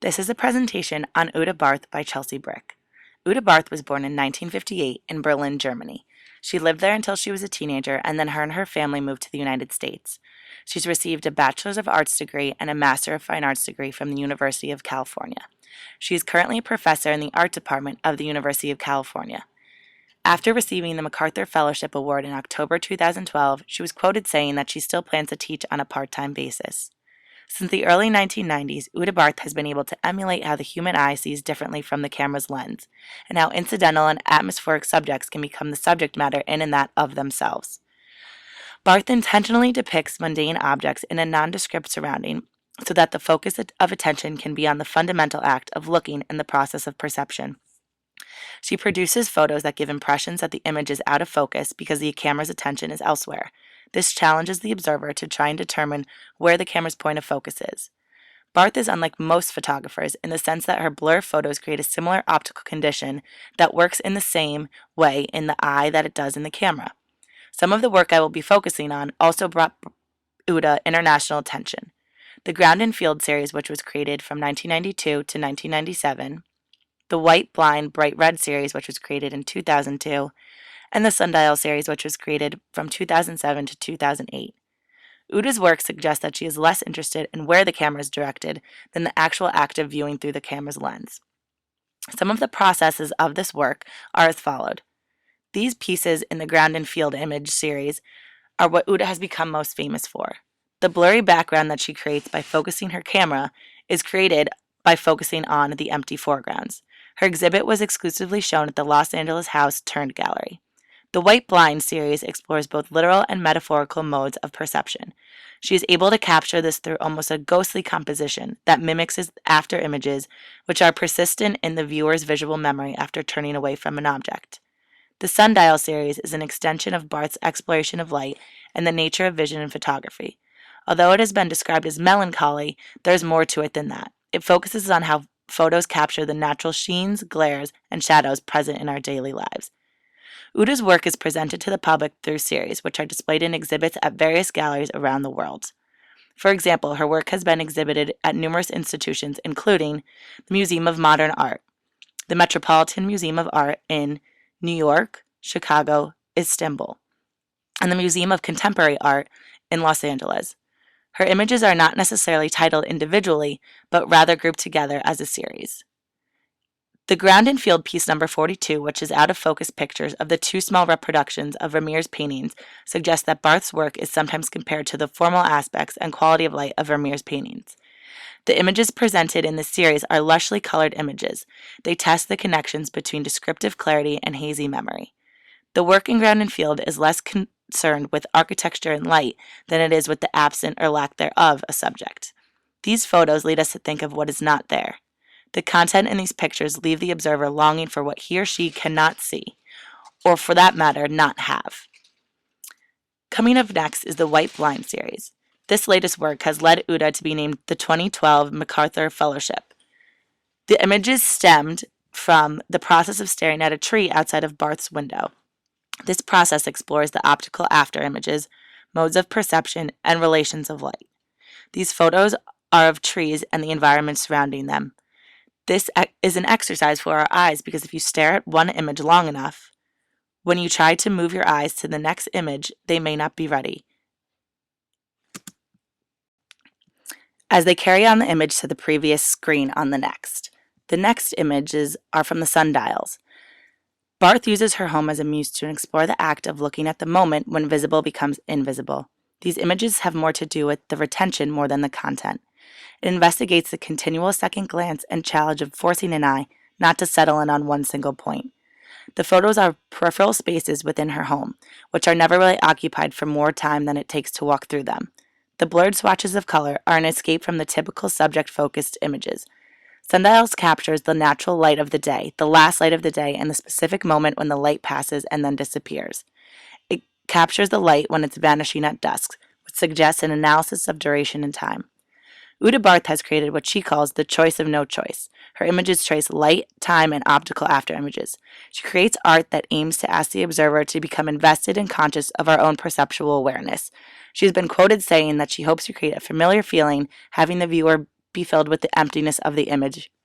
This is a presentation on Uta Barth by Chelsea Brick. Uta Barth was born in 1958 in Berlin, Germany. She lived there until she was a teenager, and then her and her family moved to the United States. She's received a Bachelor's of Arts degree and a Master of Fine Arts degree from the University of California. She is currently a professor in the art department of the University of California. After receiving the MacArthur Fellowship Award in October 2012, she was quoted saying that she still plans to teach on a part-time basis. Since the early 1990s, Uta Barth has been able to emulate how the human eye sees differently from the camera's lens, and how incidental and atmospheric subjects can become the subject matter in and that of themselves. Barth intentionally depicts mundane objects in a nondescript surrounding so that the focus of attention can be on the fundamental act of looking and the process of perception. She produces photos that give impressions that the image is out of focus because the camera's attention is elsewhere. This challenges the observer to try and determine where the camera's point of focus is. Barth is unlike most photographers in the sense that her blur photos create a similar optical condition that works in the same way in the eye that it does in the camera. Some of the work I will be focusing on also brought Uta international attention. The Ground and Field series, which was created from 1992 to 1997, the White, Blind, Bright Red series, which was created in 2002, and the Sundial series, which was created from 2007 to 2008. Uta's work suggests that she is less interested in where the camera is directed than the actual act of viewing through the camera's lens. Some of the processes of this work are as followed. These pieces in the Ground and Field image series are what Uta has become most famous for. The blurry background that she creates by focusing her camera is created by focusing on the empty foregrounds. Her exhibit was exclusively shown at the Los Angeles House Turned Gallery. The White Blind series explores both literal and metaphorical modes of perception. She is able to capture this through almost a ghostly composition that mimics after images, which are persistent in the viewer's visual memory after turning away from an object. The Sundial series is an extension of Barth's exploration of light and the nature of vision in photography. Although it has been described as melancholy, there is more to it than that. It focuses on how photos capture the natural sheens, glares, and shadows present in our daily lives. Uta's work is presented to the public through series, which are displayed in exhibits at various galleries around the world. For example, her work has been exhibited at numerous institutions, including the Museum of Modern Art, the Metropolitan Museum of Art in New York, Chicago, Istanbul, and the Museum of Contemporary Art in Los Angeles. Her images are not necessarily titled individually, but rather grouped together as a series. The Ground and Field piece number 42, which is out-of-focus pictures of the two small reproductions of Vermeer's paintings, suggests that Barth's work is sometimes compared to the formal aspects and quality of light of Vermeer's paintings. The images presented in this series are lushly colored images. They test the connections between descriptive clarity and hazy memory. The work in Ground and Field is less concerned with architecture and light than it is with the absent or lack thereof a subject. These photos lead us to think of what is not there. The content in these pictures leave the observer longing for what he or she cannot see, or for that matter, not have. Coming up next is the White Blind series. This latest work has led Uta to be named the 2012 MacArthur Fellowship. The images stemmed from the process of staring at a tree outside of Barth's window. This process explores the optical after images, modes of perception, and relations of light. These photos are of trees and the environment surrounding them. This is an exercise for our eyes because if you stare at one image long enough, when you try to move your eyes to the next image, they may not be ready, as they carry on the image to the previous screen on the next. The next images are from the sundials. Barth uses her home as a muse to explore the act of looking at the moment when visible becomes invisible. These images have more to do with the retention more than the content. It investigates the continual second glance and challenge of forcing an eye not to settle in on one single point. The photos are peripheral spaces within her home, which are never really occupied for more time than it takes to walk through them. The blurred swatches of color are an escape from the typical subject-focused images. Sundials captures the natural light of the day, the last light of the day, and the specific moment when the light passes and then disappears. It captures the light when it's vanishing at dusk, which suggests an analysis of duration and time. Uta Barth has created what she calls the choice of no choice. Her images trace light, time, and optical after images. She creates art that aims to ask the observer to become invested and conscious of our own perceptual awareness. She has been quoted saying that she hopes to create a familiar feeling, having the viewer be filled with the emptiness of the image.